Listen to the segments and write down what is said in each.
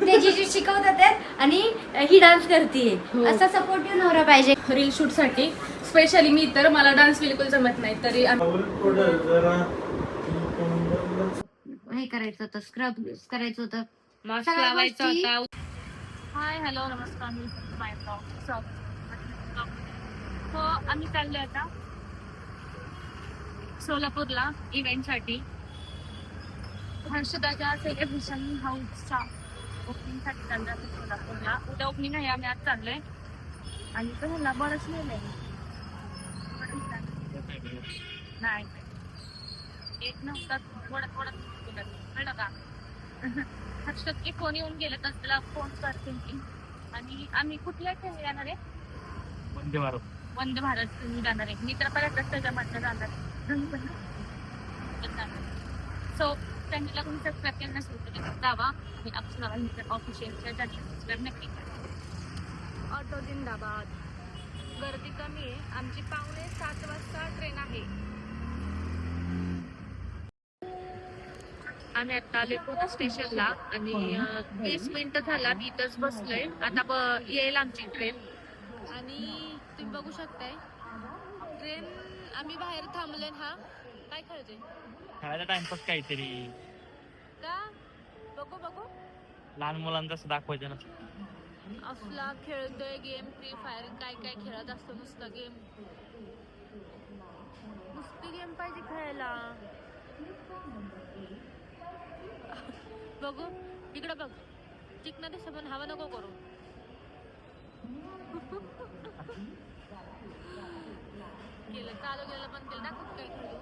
ते जी शिकवतात आणि ही डान्स करते. असा सपोर्टिव्ह नवरा पाहिजे रील शूट साठी स्पेशली. मी तर मला डान्स बिलकुल जमत नाही तरी हे करायचं होतं, स्क्रब करायचं होतं, मास्क सगळ्या लावायचा गोष्टी. होता. हाय हॅलो नमस्कार, मी माय ब्लॉग. हो आम्ही चाललोय आता सोलापूरला इव्हेंट साठी. हर्षदाच्या सेलिब्रेशन हाऊसच्या ओपनिंग साठी चाललोय सोलापूरला. उद्या ओपनिंग आहे, आम्ही आज चाललोय. आणि तो ह्याला बरंच लिहिलंय नाही एक नव्हता वडत कळलं का. हर्षद की फोन येऊन गेले तर त्याला फोन करते मी. आणि आम्ही कुठल्या ट्रेन जाणार आहे? वंदे भारत जाणार आहे. मी तर परत त्याच्यामधनं जाणार आहे. सो त्यांनी लागून सबस्क्राईब केलं नसेल तर जावा आणि अक्षर ऑफिशियलच्या चॅनल सबस्क्राईब नक्की करा. ऑटो जिंदाबाद. गर्दी कमी आहे. आमची 6:45 वाजता ट्रेन आहे. आम्ही आता आले पुणे स्टेशनला आणि 30 मिनिटं झाला मी इथंच बसलोय. आता येईल आमची ट्रेन. आणि तुम्ही बघू शकताय ट्रेन. आम्ही बाहेर थांबलोय. हा काय खेळतोय? खेळायचा टाइमपास काहीतरी. का बघू लहान मुलांचं असं दाखवायचं ना. असला खेळतोय गेम, फ्री फायर काय काय खेळत असतो. नुसतं गेम, नुसती गेम पाहिजे खेळायला. बघू इकडं बघ, चिकना दिसत पण हवा नको करू. केलं चालू केलं पण केलं दाखव काय खेळू.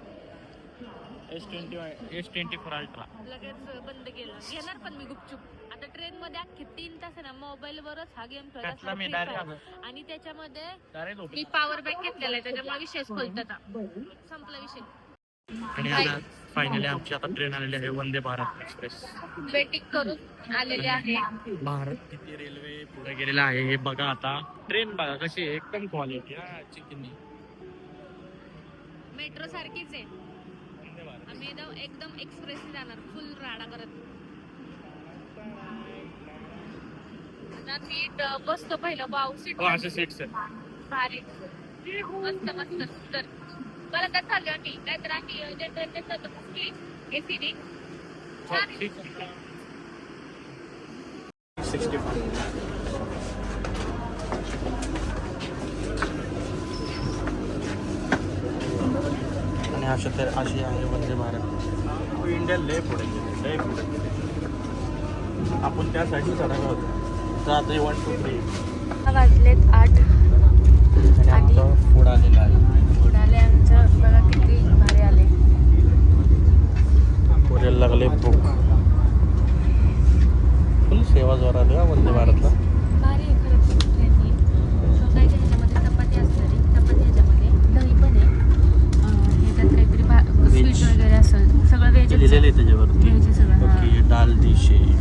S24 अल्ट्रा लगेच बंद केलं. घेणार पण मी गुपचूप. आता ट्रेन मध्ये अख्खे 3 तास आहे ना मोबाईल वरच हा गेम खेळत. आणि त्याच्यामध्ये मी पॉवर बँक घेतलेला आहे त्याच्यामुळे विषय खोलतात. संपला विषय. आणि आता फायनली आमची आता ट्रेन आलेली आहे वंदे भारत एक्सप्रेस. वेटिंग करून आलेले आहे. भारत किती रेल्वे पुढे गेलेला आहे हे बघा. आता ट्रेन बघा कशी आहे, एकदम क्वालिटी. चिकनी मेट्रो सारखीच आहे. आम्ही एकदम एक्सप्रेस जाणार फुल राडा करत. आता सीट बसतो पहिलं. वाव सीट असे सीट्स आहेत भारी मस्त मस्त सुंदर. परत चाललो आम्ही नाहीतर आम्ही जनरल एसी छान. 65. आणि अशी आहे वंदे भारत. इंडिया लय पुढे गेले. आपण त्यासाठी चढायला होतो. तर आता 1 2 3 वाजलेत 8 आणि फूड आलेला आहे. फूड आले आमचं. बघा किती भारी आले. पुरेला लागले भूक. फुल सेवा जोरात आहे वंदे भारतला. भारी आहे खरंच ट्रेन ही. काही ह्याच्यामध्ये चपाती असणार आहे. चपाती ह्याच्यामध्ये दही पण आहे. ह्याच्यात काहीतरी स्वीट वगैरे असेल. सगळं व्हेज लिहिलेलं आहे त्याच्यावरती. व्हेज सगळं. ओके. दाल डिश आहे.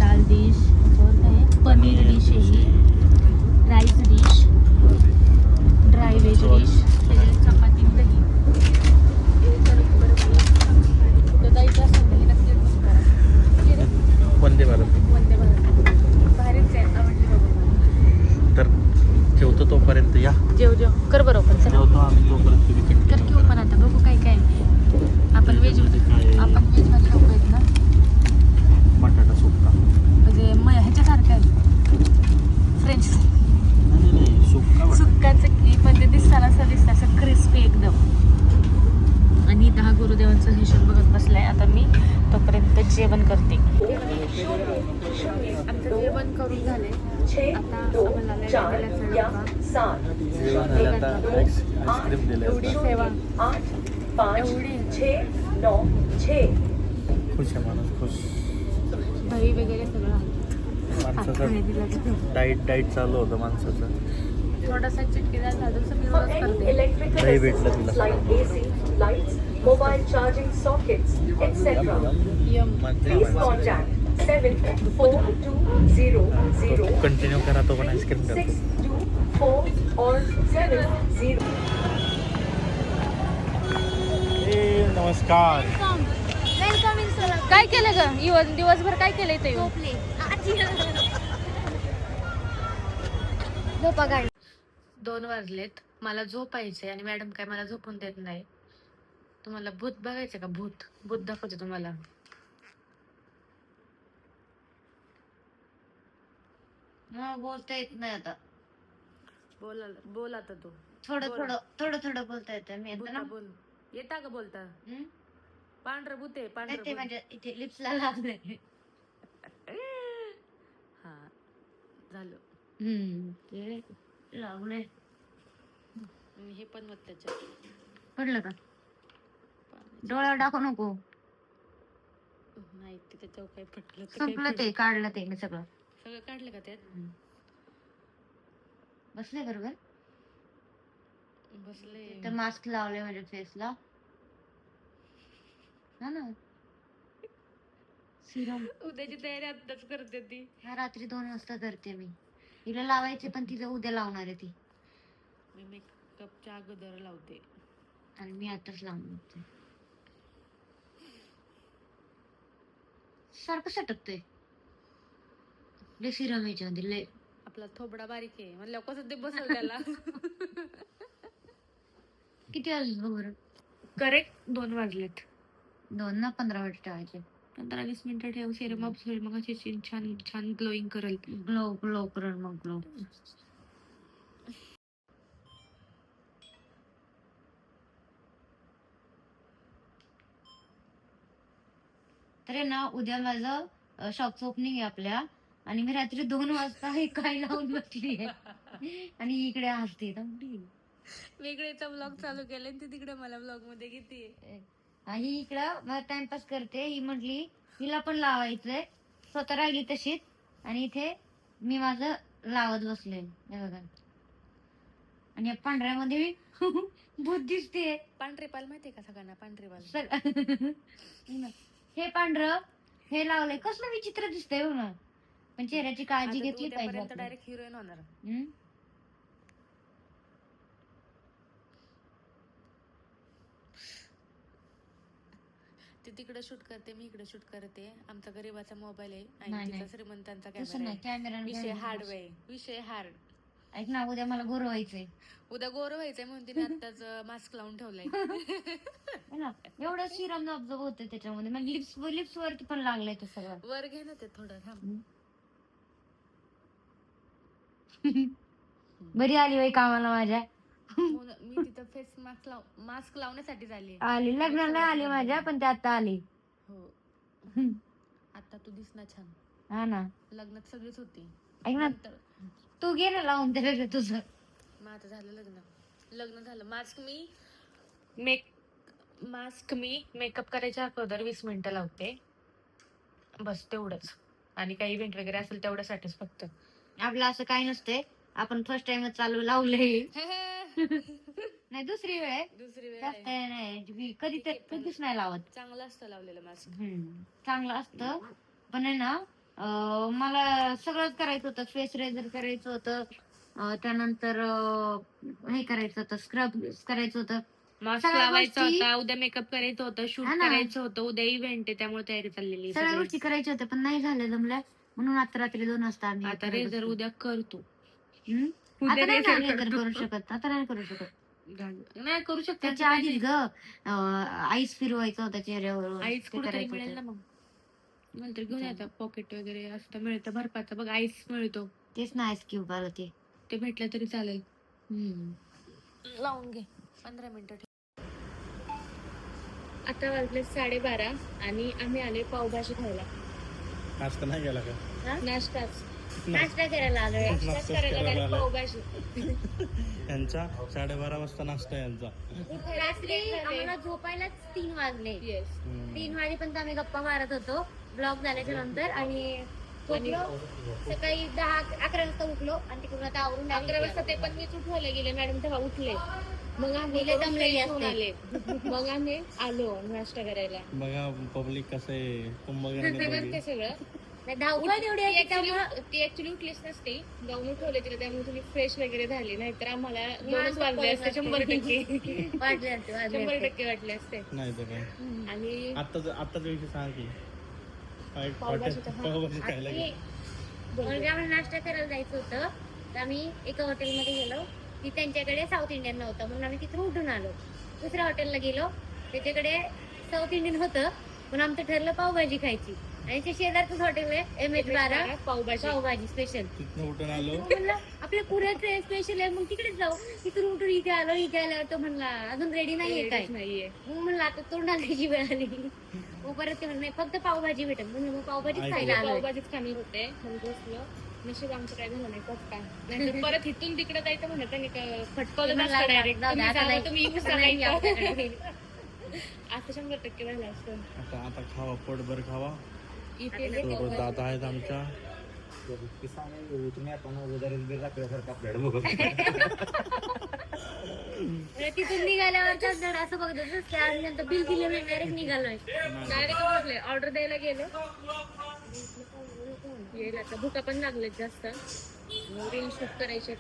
दाल डिश, पनीर डिश आहे, rice dish, dry veg dish, चपाती दही. दहीचं असं दही नक्की करा. वंदे भारत. वंदे भारत भारीच आहे. आवडली बघा. तर जेवतो तोपर्यंत या. जेव कर बरोबर. जेवतो आम्ही तोपर्यंत विकेंड. कर घेऊ पण आता बघू काय काय. आपण व्हेजमध्ये लोक आहेत ना. बटाटा सुक्का म्हणजे ह्याच्यासारखं आहे फ्रेंच सुक्काचं की म्हणजे दिसताना असं दिसतं असं क्रिस्पी एकदम. आणि इथं हा गुरुदेवांचा हिशोब बघत बसलाय. आता मी तोपर्यंत जेवण करते. आमचं जेवण करून झाले. आता एवढी सेवा एवढी खुश आहे माणूस. खुश. दही वगैरे सगळं माणसाचं डाईट चालू होतं माणसाचं. थोडासा चिटकेदार झालं तर मी रोज करते. दही भेटलं तिला. Mobile charging sockets, etc. Please contact 74200 continue करा. तो पण आईस्क्रीम करतो. 624 or 70. नमस्कार. Welcome in Solapur. काय केलं ग दिवसभर काय केलंय ते झोपले झोपा गाडी. 2 वाजलेत, मला झोपायचंय आणि मॅडम काय मला झोपून देत नाही. तुम्हाला भूत बघायचं का? भूत दाखवते तुम्हाला. बोलता येत नाही आता. बोल आता तू. थोडं बोलता येतं मी आता ना. बोल. येता का बोलता? हम्म? पांढरं भूत आहे, नाही, ते पांढरं म्हणजे इथे लिप्सला लागले. हा झालं. ते लागले. हे पण मत त्याच्यात पडलं का? डोळ्यावर दाखवू नको. नाही ते त्याच्यावर काही पटलं तर संपलं ते, काढलं ते मी सगळं. सगळं काढलं का त्यात? बसले बरोबर. बसले. तर मास्क लावले माझ्या फेसला. हा ना. सिरम उद्याची तयारी आताच करते ती. रात्री 2 वाजता करते मी. तिला लावायचे पण तिला उद्या लावणार आहे ती. मी मेकअपच्या अगोदर लावते. आणि मी आताच लावणार. सारखं सटकतोय. लय सिरम याच्यामध्ये लय. आपला थोबडा बारीक आहे म्हणलं कसं ते बसल त्याला. किती वाजले बरोबर? करेक्ट 2 वाजलेत. 2 ना 15 मिनिट ठेवायचे. 15-20 मिनिटं ठेव. सिरम ऑब्झर्व मग अशी छान छान ग्लोईंग करेल. ग्लो करेल मग ग्लो. तर ना उद्या माझं शॉपचं ओपनिंग आहे आपल्या. आणि मी रात्री 2 वाजता हे काय लावून बसली आहे आणि इकडे हसते. वेगळेचा ब्लॉग चालू केले ते तिकडे मला ब्लॉग मध्ये किती. ही इकडं मला टाइमपास करते. ही म्हटली हिला पण लावायचंय. स्वतः राहिली तशीच. आणि इथे मी माझं लावत बसले. हे बघा. आणि या पांढऱ्यामध्ये भूत दिसते. पांढरे पाल माहितीये का सगळ्यांना? पांढरे पाल. हे पांढरं हे लावलंय. कसलं विचित्र दिसतंय हो ना. पण चेहऱ्याची काळजी घेतली पाहिजे. डायरेक्ट हिरोईन होणार. ती तिकडे शूट करते, मी इकडे शूट करते. आमचा गरीबाचा मोबाईल आहे आणि तिचा श्रीमंतांचा कॅमेरा. विषय हार्ड. ऐक ना उद्या मला गोरं व्हायचंय. उद्या गोरं व्हायचंय म्हणून तिने आताच मास्क लावून ठेवलाय. एवढं सिरम ऑब्झर्व होतं त्याच्यामध्ये. मग लिप्स वरती पण लागलंय ते सगळं. वर घे ना ते थोडं. थांब. बरी आली बाई कामाला माझ्या. मी तिथं फेस मास्क लावण्यासाठी झाली. आली लग्नाला आली माझ्या. पण ते आता आली. हो. आता तू दिसना छान. हा ना. लग्नात सगळीच होती. ऐक ना तू गे ना लावून ते तुझं. मग आता झालं लग्न झालं. मास्क मी मेकअप करायच्या अगोदर 20 मिनिटं लावते. बस तेवढंच. आणि काही इव्हेंट वगैरे असेल तेवढ्यासाठीच फक्त. आपलं असं काही नसतंय. आपण फर्स्ट टाइम चालू लावले. नाही दुसरी वेळ नाही. कधीच नाही लावत. चांगलं असतं लावलेलं मास्क. चांगलं असतं. पण आहे ना मला सगळंच करायचं होतं. फेस रेझर करायचं होतं. त्यानंतर हे करायचं होतं. स्क्रब करायचं होतं. मास्क लावायचा होता. उद्या मेकअप करायचं होतं. शूट करायचं होतं. उद्या इव्हेंट आहे त्यामुळे तयारी चाललेली. सगळ्या गोष्टी करायच्या होत्या पण नाही झाल्या जमल्या. म्हणून आता रात्री 2 वाजता आम्ही. आता रेझर उद्या करतो. आता नाही करू शकत. नाही करू शकत. त्याच्या आधीच ग आईस फिरवायचं होतं चेहऱ्यावर. आईस कुठे मिळेल ना. मग नंतर घेऊन येतात. पॉकेट वगैरे असतं मिळतं बर्फाचं बघ. आईस मिळतो. तेच ना आईस क्यूब आलं ते भेटलं तरी चालेल. लावून घे. 15 मिनिटं. आता वाजले 12:30 आणि आम्ही आले पावभाजी खायला. नाश्ता नाही गेला का? नाश्ता करायला आलोय. पावभाजी. यांचा 12:30 वाजता नाश्ता यांचा. रात्री आम्हाला झोपायलाच 3 वाजले. 3 वाजेपर्यंत आम्ही गप्पा मारत होतो ब्लॉग झाल्याच्या नंतर. आणि सकाळी 10-11 वाजता उठलो. आणि तिकडून आता आवरून 11 वाजता ते पण मीच उठवायला गेले. मॅडम तेव्हा उठले. मग आम्ही मग आम्ही आलो नाश्ता करायला. बघा पब्लिक कसं आहे. कुंभकर्ण सगळं धावपळ तेवढी. ती ऍक्च्युली उठलीच नसते. जाऊन उठवले तिला त्यामुळे तुम्ही फ्रेश वगैरे झाली. नाहीतर आम्हाला 2 वाजले असते. 100% वाटले असते. नाही तर काय. आणि आत्ताच विषय सांग की पावभाजीचा पावभाजी खायला गेलो. म्हणजे आम्हाला नाश्ता करायला जायचं होतं तर आम्ही एका हॉटेलमध्ये गेलो की त्यांच्याकडे साऊथ इंडियन नव्हतं म्हणून आम्ही तिथून उठून आलो. दुसऱ्या हॉटेलला गेलो त्याच्याकडे साऊथ इंडियन होतं पण आमचं ठरलं पावभाजी खायची आणि ते शेजारचंच हॉटेल आहे MS12 पावभाजी स्पेशल. तिथनं उठून आलो. म्हणलं आपल्या पुण्याचं स्पेशल आहे मग तिकडेच जाऊ. तिथून उठून इथे आल्यावर तो म्हणला अजून रेडी नाहीये काय नाहीये. मग म्हणलं आता तोंडाची वेळ आली. मग परत ते म्हणलं फक्त पावभाजी भेटेल म्हणून मग पावभाजीच खायला आलो. पावभाजीच खाणार होते मग बसलो. नशीब आमचं काय झालं नाही काय नाही परत इथून तिकडे जायचं म्हणत त्यांनी फटकवलं डायरेक्ट असं 100% व्हायला असतं. आता खावा, पोटभर खावा. इथे सोबत दादा आहेत आमच्या. तुम्ही आपण उदाहरण बिल राखल्यासारखं आपल्याकडे बघत तिथून निघाल्यावर असं बघत होतं त्यानंतर बिल दिलं नाही डायरेक्ट निघालोय. डायरेक्ट बसले ऑर्डर द्यायला गेले येईल आता भुका पण लागलेत जास्त. रील शूट करायचे.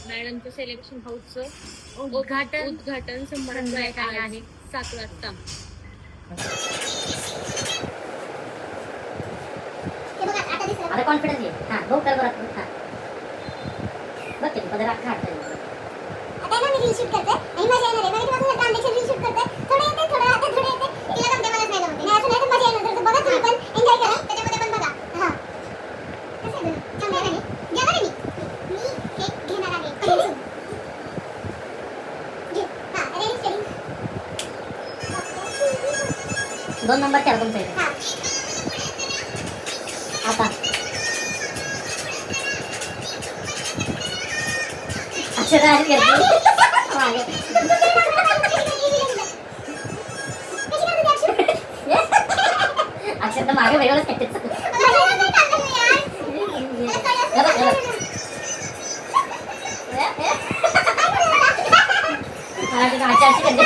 मॅडमचं सेलेक्शन हाऊसचं उद्घाटन समारंभ आहे 7 वाजता. आता कॉन्फिडन्स घे. हा बघ कर बरं. हा बघ ते पदर अख्खा हात आता ना मी रील शूट करते आणि मजा येणार आहे. मला तुम्हाला ट्रान्झॅक्शन रील शूट करते. थोडं येते थोडं राहते थोडं येते. तिला जमते मलाच नाही जमते. नाही असं नाही तर मजा येणार. तर बघा तुम्ही पण एन्जॉय करा. त्याच्यामध्ये पण बघा. हां कसं आहे चांगलं आहे. घेणार आहे मी केक घेणार आहे. घे. हां रेडी स्टेडी. 2 नंबर 4 तुमच्या इथे. हां आता अक्षर आहे का मागे अक्षर तर मागे वेगळंच काहीतरी अशी करते.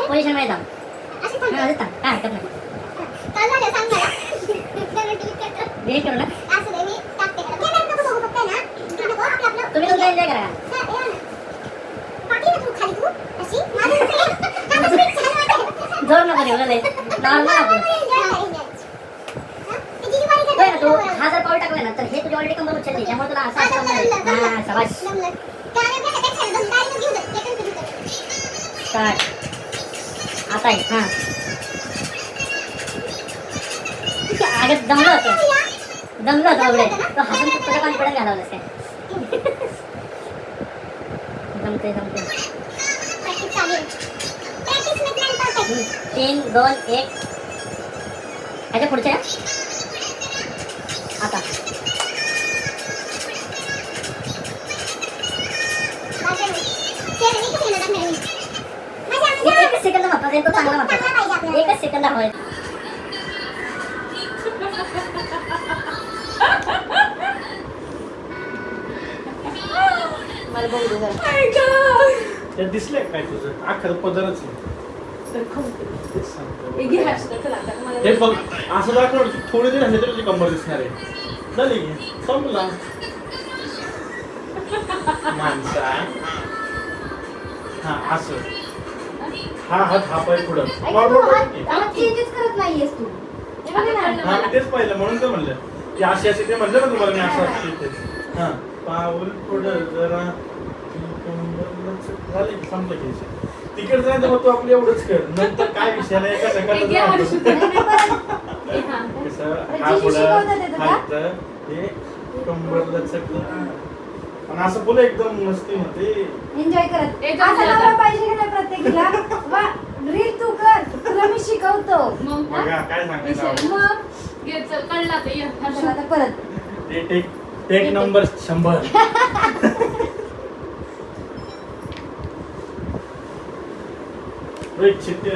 पोझिशन मध्ये जाऊ. काय हरकत नाही. डिलीट करू ना. तुम्ही तुमचा एन्जॉय करा. जोर नको देऊ लय नॉर्मल आपण. तू हा जर पाऊल टाकला ना तर हे तुझी ऑलरेडी कंबर उचलली त्यामुळे तुला असं असं हा शाबाश. स्टार्ट आता आहे. हा अगं दमलं होतं एवढे तो हसून तुझा कॉन्फिडन्स घालवलंस काय. जमते 3 2 1 ह्याच्या पुढच्या आता एकच सेकंद महत्वाचा तो चांगला महत्वाचा. एकच सेकंद हवाय. मला बघू दे जरा. ते दिसले काय तुझं अख्खं पदरच हे बघ असं दाखव. थोडी जरी हल्ले तरी तुझी कंबर दिसणार आहे. झाली की संपला माणसा. हा असं हा हात हा पाय पुढं. चेंजेस करत नाहीयेस तू. हा मी तेच पाहिलं म्हणून तर म्हणलं की अशी अशी ते म्हणलं ना तुम्हाला मी असं असं. हा पाऊल पुढं जरा झाली संपलं की तिकडे जायचं मग तू आपलं एवढंच कर. नंतर काय विषय नाही कसं हा पुढं हा इथं हे कंबरला चकलं आणि असं बोल एकदम मस्ती होते. एन्जॉय करत असं पाहिजे की नाही प्रत्येकीला. रील तू कर तुला मी शिकवतो. बघा काय सांगायचं मग घे चल कळला तर ये. आता परत टेक नंबर 100. रोहित शेट्टी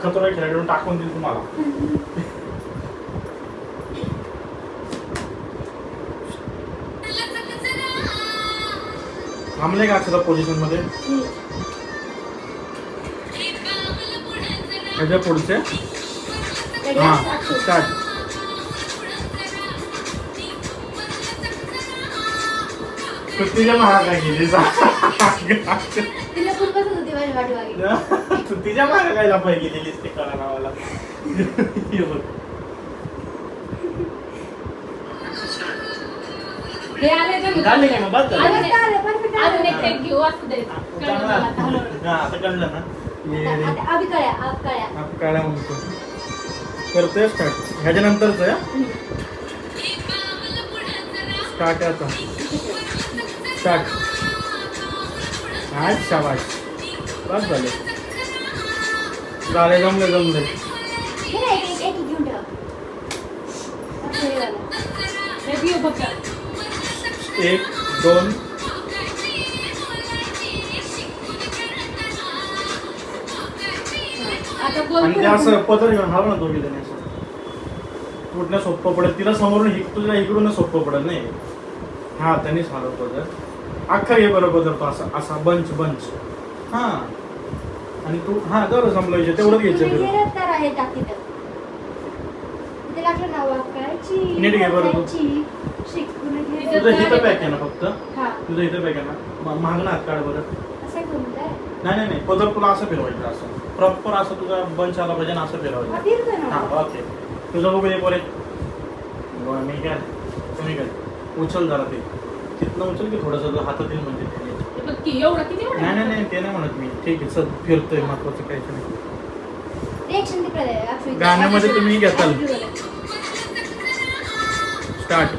खतरा खेळाडू टाकून देईल तुम्हाला. थांबले का अक्षरा पोझिशन मध्ये. त्याच्या पुढचे हा स्टार्ट. तिच्या महाग काय गेली तिला खूप बसत होती माझ्या पाठीमागे. तू तिच्या महाग काय लपाय गेलेलीस ते कळा नावाला. हे बघ. हे आले तर झाले काय मग बस झालं. अजून एक टेक घेऊ असू दे. चांगला. हा आता कळलं ना. ये रे. आभी कळ्या आप कळ्या. आपण काळ्या म्हणतो करतोय स्टार्ट ह्याच्या नंतरच आहे स्टार्ट आता स्टार्ट आज शाबाश बस झाले झाले जमले हे ना, एक घेऊन ठेवा. असं हे वालं. हे घेऊ बघा. 1 2 आता बोल आणि ते असं पदर घेऊन हवं ना दोघी जणी असं कुठनं सोपं पडेल तिला समोरून तुझ्या इकडून सोपं पडेल नाही हा त्यांनीच हवं पदर अख्खा घे बरं पदर तो असा असा बंच हा आणि तू हा जर जमलं तेवढं घ्यायचं तुम्ही तुला. गेलात तर आहे टाकी तर. इथे लागलं ना वाकायची. नीट घे बरं तू. वाकायची, शिकून घे. तुझं इथं पॅक आहे ना फक्त हा, तुझं इथं पॅक आहे ना महाग ना हात काढ बरं असं करून काय? नाही पदर तुला असं फिरवायचं असं प्रॉपर असं तुझा बंच आला पाहिजे ना असं हा, फिरवायचं फिरतोय ना. हा ओके तुझं बघू दे पोरे मी काय तुम्ही काय उचल जरा ते तिथनं उचल की थोडंसं हातात येईल म्हणजे ते. हे बघ की एवढं किती मोठं आहे? नाही ते नाही म्हणत मी ठीक आहे चल फिरतोय महत्वाचं काहीच नाही रिएक्शन तिकडे आहे, अक्षय. गाण्यामध्ये तुम्ही घेताल. अक्षय बोला. स्टार्ट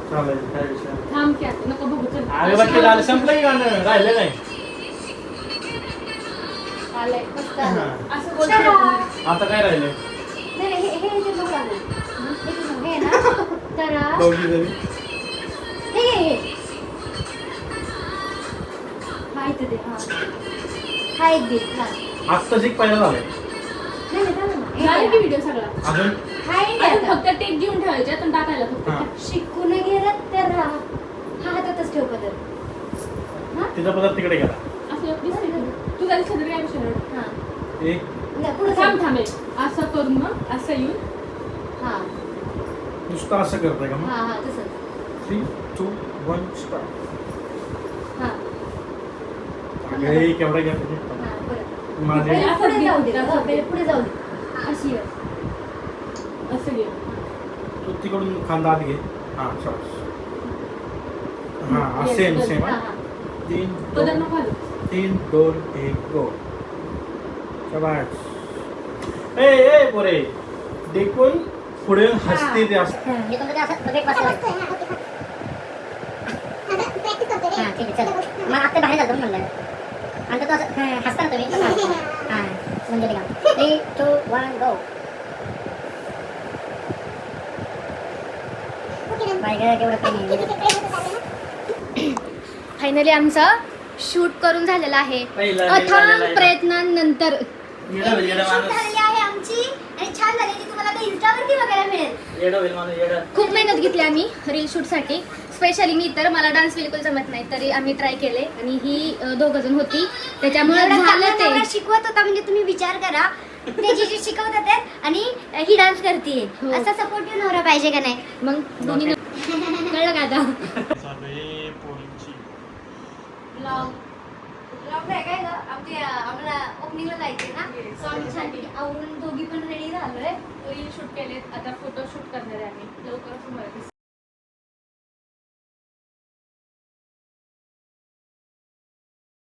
चालेल काय विषय नाही. थांब की आता नको बघू चल. अरे बाकी झालं संपलं की गाणं राहिलं नाही आलंय, मस्त हा. आलंय. असं बोल चला. आता काय राहिलंय नाही, हे इथे नको लागू. हे ना, तर दोघी जणी हे. हा, इथे दे, हा. हा एक दे, हा. आत्ताच एक पहिला झालंय नाही, थांब ना. हे झालं की करा. व्हिडिओ सगळा. अजून हा एक दे अजून आता. फक्त टेक घेऊन ठेवायचे आणि टाकायला फक्त. हा शिकून गेलात तर राहा. हा हातातच ठेव पदर. हा? तिचा पदार्थ तिकडे गेला असं दिसतंय का? तुझा दिसत काय विषय नाही. हा. एक नाही, पुढे थांब थांब. थांब एक. असं करून मग असं येऊन हा, नुसतं असं करतोय का मग हा, हा, तसंच. 3 2 1 स्टार्ट हा, अरे केवढा गॅप आहे हा, परत. माझे पहिले पुढे जाऊ दे, असं पहिले पुढे जाऊ दे. अशी आहे. असं घे. तू तिकडून खांदा आत घे हा शाबास हा सेम हा, हा. 3 पदर नको घालू. 3 2 1 गो शाबास ए पोरे देखून पुढे हसते ते असं हे तुमचं ते असं बघत बसलं. आता practice करतोय रे. ठीक आहे, चल. मग आता बाहेर जातो म्हणलं. आणि तो असं हसता ना तुम्ही तसं. हा, म्हणजे ते काम. 3 2 1 गो. बाय गं, केवढं प्रेम आहे. फायनली आमचं शूट करून झालेलं आहे अथांग प्रयत्नांनंतर. झालेली आहे आमची आणि छान झालेली. तुम्हाला आता इंस्टावरती बघायला मिळेल. खूप मेहनत घेतली आम्ही रील शूटसाठी. स्पेशली मी तर मला डान्स बिलकुल जमत नाही तरी आम्ही ट्राय केले आणि ही दोघं जण होती त्याच्यामुळे एवढा झालं चांगला ते. नवरा शिकवत होता म्हणजे तुम्ही विचार करा. ते जी शिकवत होते आणि ही डान्स करते. हो. असा सपोर्टिव्ह नवरा पाहिजे का नाही. मग दोन्ही कळलं का आता. ब्लॉग आहे काय गं? आम्हाला ओपनिंगला जायचंय ना, सो आम्ही छानपैकी आवरून दोघी पण रेडी झालोय. रील शूट केलेत. आता फोटो शूट करणार आहे आम्ही लवकरच तुम्हाला दिसेल.